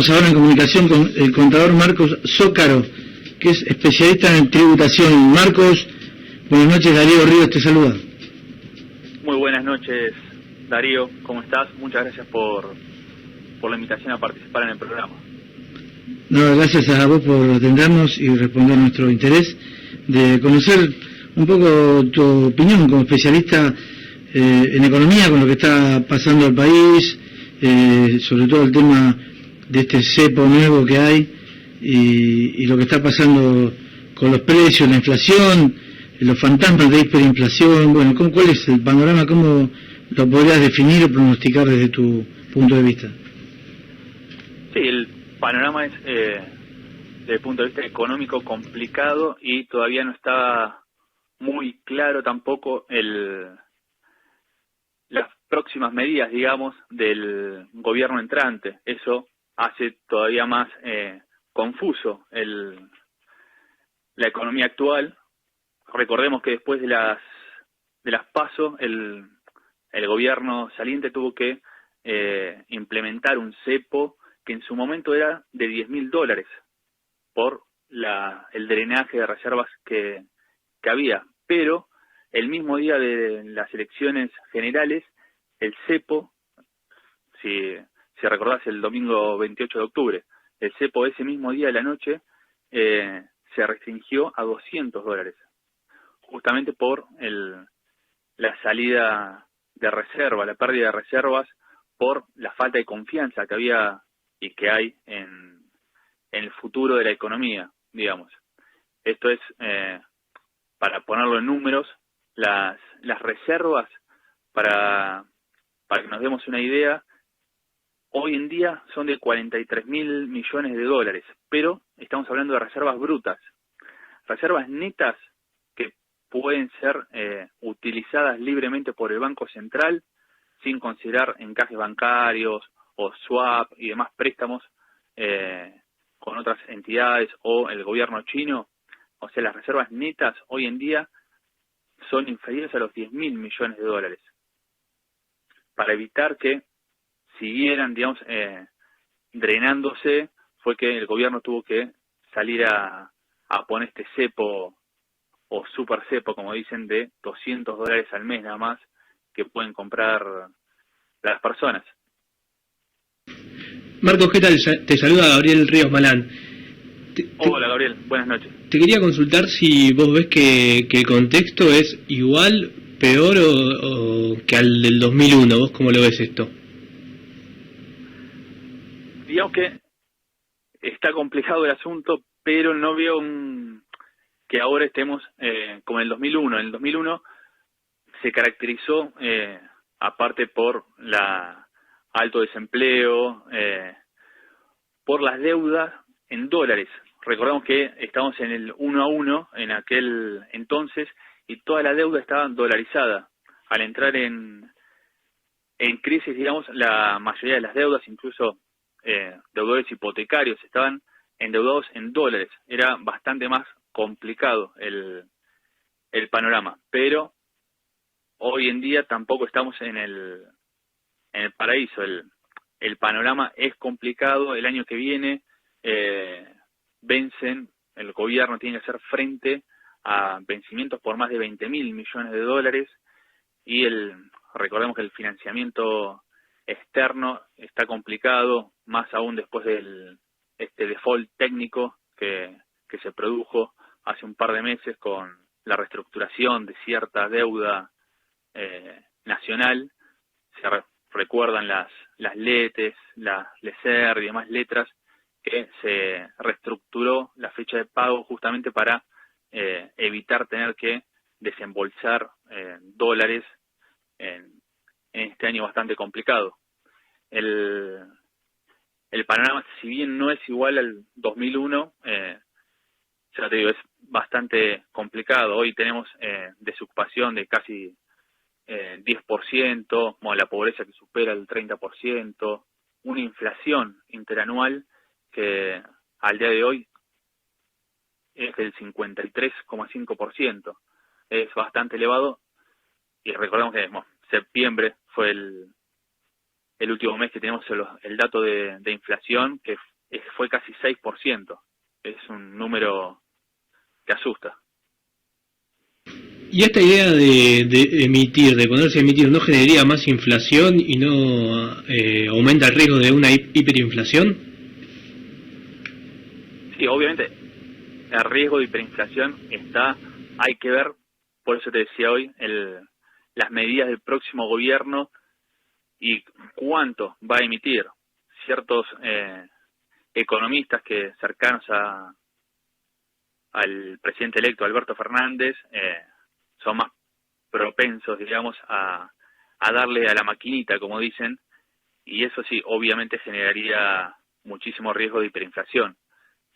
Estamos ahora en comunicación con el contador Marcos Zócaro, que es especialista en tributación. Marcos, buenas noches, Darío Ríos te saluda. Muy buenas noches, Darío, ¿cómo estás? Muchas gracias por la invitación a participar en el programa. No, gracias a vos por atendernos y responder a nuestro interés de conocer un poco tu opinión como especialista en economía, con lo que está pasando al país, sobre todo el tema de este cepo nuevo que hay y lo que está pasando con los precios, la inflación, los fantasmas de hiperinflación. Bueno, ¿cuál es el panorama? ¿Cómo lo podrías definir o pronosticar desde tu punto de vista? Sí, el panorama es, desde el punto de vista económico, complicado y todavía no está muy claro tampoco las próximas medidas, digamos, del gobierno entrante. Eso hace todavía más confuso la economía actual. Recordemos que después de las PASO, el gobierno saliente tuvo que implementar un cepo que en su momento era de $10.000 por el drenaje de reservas que había. Pero el mismo día de las elecciones generales, el cepo, si recordás, el domingo 28 de octubre, el cepo ese mismo día de la noche se restringió a $200, justamente por la salida de reserva, la pérdida de reservas, por la falta de confianza que había y que hay en el futuro de la economía, digamos. Esto es, para ponerlo en números, las reservas, para que nos demos una idea, hoy en día son de 43.000 millones de dólares, pero estamos hablando de reservas brutas. Reservas netas que pueden ser utilizadas libremente por el Banco Central sin considerar encajes bancarios o swap y demás préstamos con otras entidades o el gobierno chino. O sea, las reservas netas hoy en día son inferiores a los 10.000 millones de dólares. Para evitar que siguieran, digamos, drenándose, fue que el gobierno tuvo que salir a poner este cepo o super cepo, como dicen, de $200 al mes nada más, que pueden comprar las personas. Marcos, ¿qué tal? Te saluda Gabriel Ríos Malán. Hola, Gabriel, buenas noches. Te quería consultar si vos ves que el contexto es igual, peor o que al del 2001. ¿Vos cómo lo ves esto? Digamos que está complicado el asunto, pero no veo que ahora estemos como en el 2001. En el 2001 se caracterizó, aparte por alto desempleo, por las deudas en dólares. Recordemos que estamos en el 1-1 en aquel entonces y toda la deuda estaba dolarizada. Al entrar en crisis, digamos, la mayoría de las deudas, incluso deudores hipotecarios, estaban endeudados en dólares. Era bastante más complicado el panorama, pero hoy en día tampoco estamos en el paraíso. El panorama es complicado. El año que viene el gobierno tiene que hacer frente a vencimientos por más de 20.000 millones de dólares y recordemos que el financiamiento externo está complicado, más aún después del default técnico que se produjo hace un par de meses con la reestructuración de cierta deuda nacional. Se recuerdan las LETES, las LESER y demás letras, que se reestructuró la fecha de pago justamente para evitar tener que desembolsar dólares en este año bastante complicado. El panorama, si bien no es igual al 2001, ya te digo, es bastante complicado. Hoy tenemos desocupación de casi 10%, la pobreza que supera el 30%, una inflación interanual que al día de hoy es del 53,5%. Es bastante elevado y recordemos que septiembre fue el el último mes que tenemos el dato de inflación, que fue casi 6%. Es un número que asusta. ¿Y esta idea de emitir, de ponerse a emitir, no generaría más inflación y no aumenta el riesgo de una hiperinflación? Sí, obviamente el riesgo de hiperinflación está, hay que ver, por eso te decía hoy, las medidas del próximo gobierno y cuánto va a emitir. Ciertos economistas que cercanos al presidente electo Alberto Fernández son más propensos, digamos, a darle a la maquinita, como dicen, y eso sí, obviamente generaría muchísimo riesgo de hiperinflación.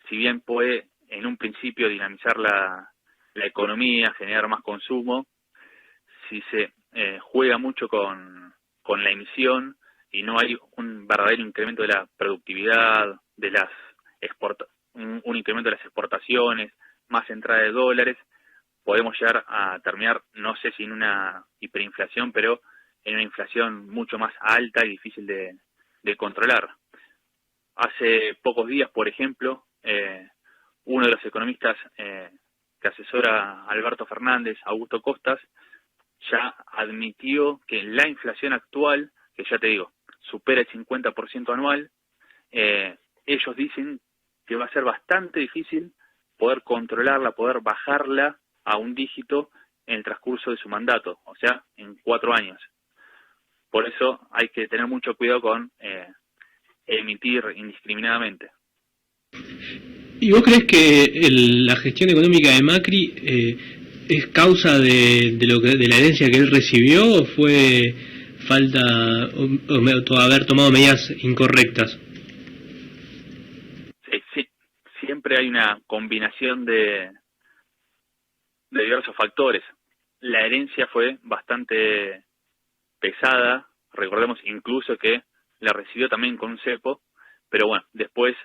Si bien puede en un principio dinamizar la economía, generar más consumo, si se juega mucho con la emisión y no hay un verdadero incremento de la productividad, de las un incremento de las exportaciones, más entrada de dólares, podemos llegar a terminar, no sé si en una hiperinflación, pero en una inflación mucho más alta y difícil de controlar. Hace pocos días, por ejemplo, uno de los economistas que asesora a Alberto Fernández, Augusto Costas, ya admitió que la inflación actual, que ya te digo, supera el 50% anual, ellos dicen que va a ser bastante difícil poder controlarla, poder bajarla a un dígito en el transcurso de su mandato, o sea, en 4 años. Por eso hay que tener mucho cuidado con emitir indiscriminadamente. ¿Y vos crees que la gestión económica de Macri es causa de la herencia que él recibió o fue falta o haber tomado medidas incorrectas? Sí, siempre hay una combinación de diversos factores. La herencia fue bastante pesada, recordemos incluso que la recibió también con un cepo, pero bueno, después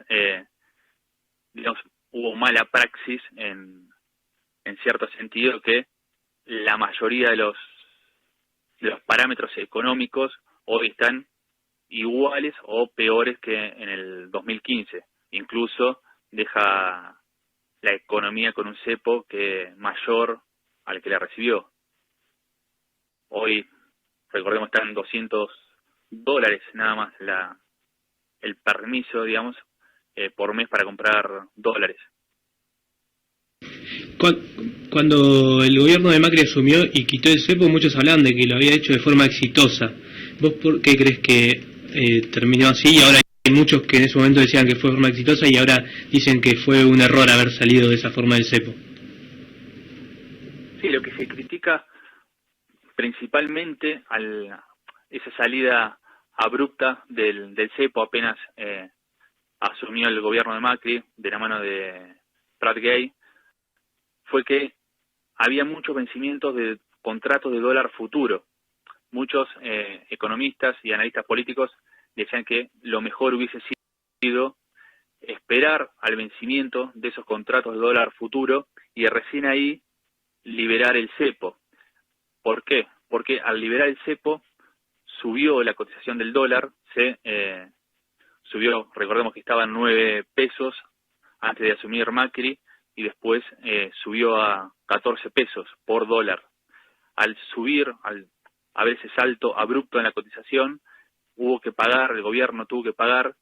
digamos, hubo mala praxis en cierto sentido, que la mayoría de los parámetros económicos hoy están iguales o peores que en el 2015. Incluso deja la economía con un cepo que mayor al que la recibió. Hoy, recordemos, están $200 nada más el permiso, digamos, por mes para comprar dólares. Cuando el gobierno de Macri asumió y quitó el cepo, muchos hablaban de que lo había hecho de forma exitosa. ¿Vos por qué crees que terminó así y ahora hay muchos que en ese momento decían que fue de forma exitosa y ahora dicen que fue un error haber salido de esa forma del cepo? Sí, lo que se critica principalmente esa salida abrupta del cepo apenas asumió el gobierno de Macri de la mano de Prat Gay, fue que había muchos vencimientos de contratos de dólar futuro. Muchos economistas y analistas políticos decían que lo mejor hubiese sido esperar al vencimiento de esos contratos de dólar futuro y recién ahí liberar el cepo. ¿Por qué? Porque al liberar el cepo subió la cotización del dólar, subió, recordemos que estaba en 9 pesos antes de asumir Macri, y después subió a 14 pesos por dólar. Al subir, al haber ese salto abrupto en la cotización, el gobierno tuvo que pagar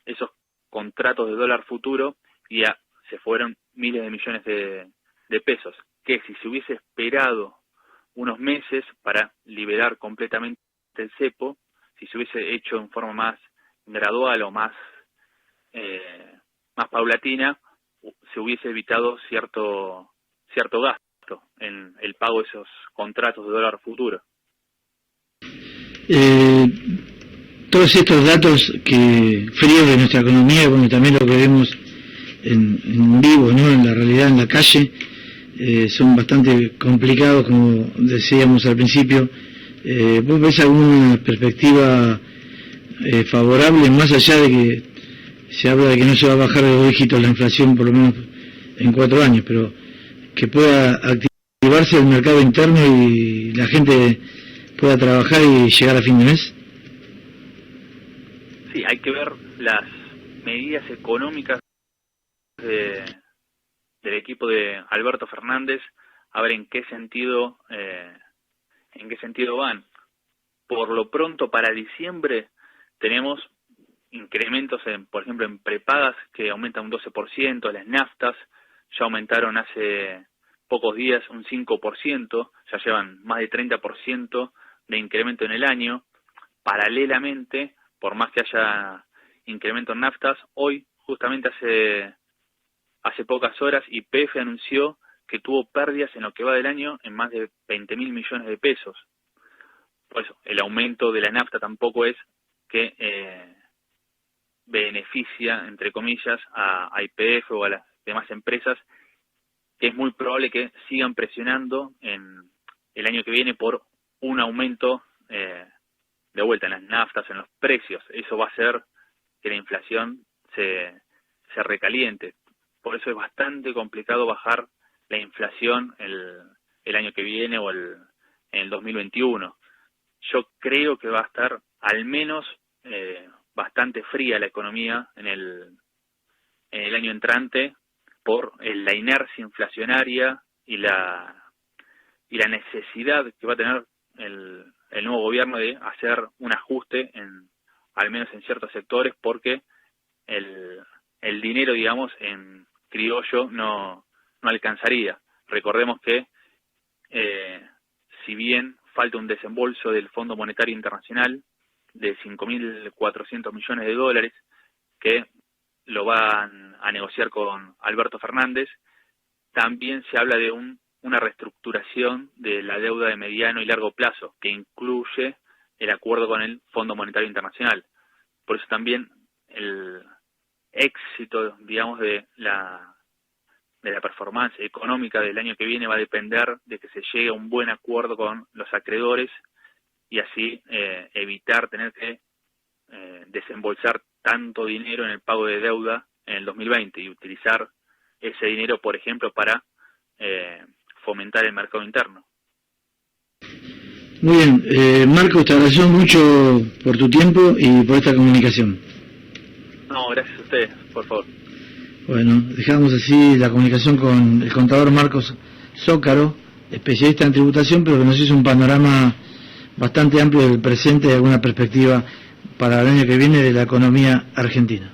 esos contratos de dólar futuro y se fueron miles de millones de pesos, que si se hubiese esperado unos meses para liberar completamente el cepo, si se hubiese hecho en forma más gradual o más paulatina, se hubiese evitado cierto gasto en el pago de esos contratos de dólar futuro. Todos estos datos fríos de nuestra economía, bueno, también lo que vemos en vivo, ¿no? En la realidad, en la calle, son bastante complicados, como decíamos al principio. ¿Vos ves alguna perspectiva favorable, más allá de que se habla de que no se va a bajar de 2 dígitos la inflación por lo menos en 4 años, pero que pueda activarse el mercado interno y la gente pueda trabajar y llegar a fin de mes? hay que ver las medidas económicas del equipo de Alberto Fernández, a ver en qué sentido van. Por lo pronto, para diciembre tenemos incrementos, por ejemplo, en prepagas que aumentan un 12%, las naftas ya aumentaron hace pocos días un 5%, ya llevan más de 30% de incremento en el año. Paralelamente, por más que haya incremento en naftas, hoy, justamente hace pocas horas, YPF anunció que tuvo pérdidas en lo que va del año en más de 20.000 millones de pesos. Por eso, el aumento de la nafta tampoco es que beneficia, entre comillas, a YPF o a las demás empresas, que es muy probable que sigan presionando en el año que viene por un aumento de vuelta en las naftas, en los precios. Eso va a hacer que la inflación se recaliente. Por eso es bastante complicado bajar la inflación el año que viene o en el 2021. Yo creo que va a estar al menos bastante fría la economía en el año entrante por la inercia inflacionaria y la necesidad que va a tener el nuevo gobierno de hacer un ajuste al menos en ciertos sectores, porque el dinero, digamos, en criollo no alcanzaría. Recordemos que si bien falta un desembolso del Fondo Monetario Internacional de 5.400 millones de dólares, que lo van a negociar con Alberto Fernández, también se habla de una reestructuración de la deuda de mediano y largo plazo, que incluye el acuerdo con el Fondo Monetario Internacional. Por eso también el éxito, digamos, de la performance económica del año que viene va a depender de que se llegue a un buen acuerdo con los acreedores y así evitar tener que desembolsar tanto dinero en el pago de deuda en el 2020 y utilizar ese dinero, por ejemplo, para fomentar el mercado interno. Muy bien, Marcos, te agradezco mucho por tu tiempo y por esta comunicación. No, gracias a ustedes, por favor. Bueno, dejamos así la comunicación con el contador Marcos Zócaro, especialista en tributación, pero que nos hizo un panorama bastante amplio del presente y alguna perspectiva para el año que viene de la economía argentina.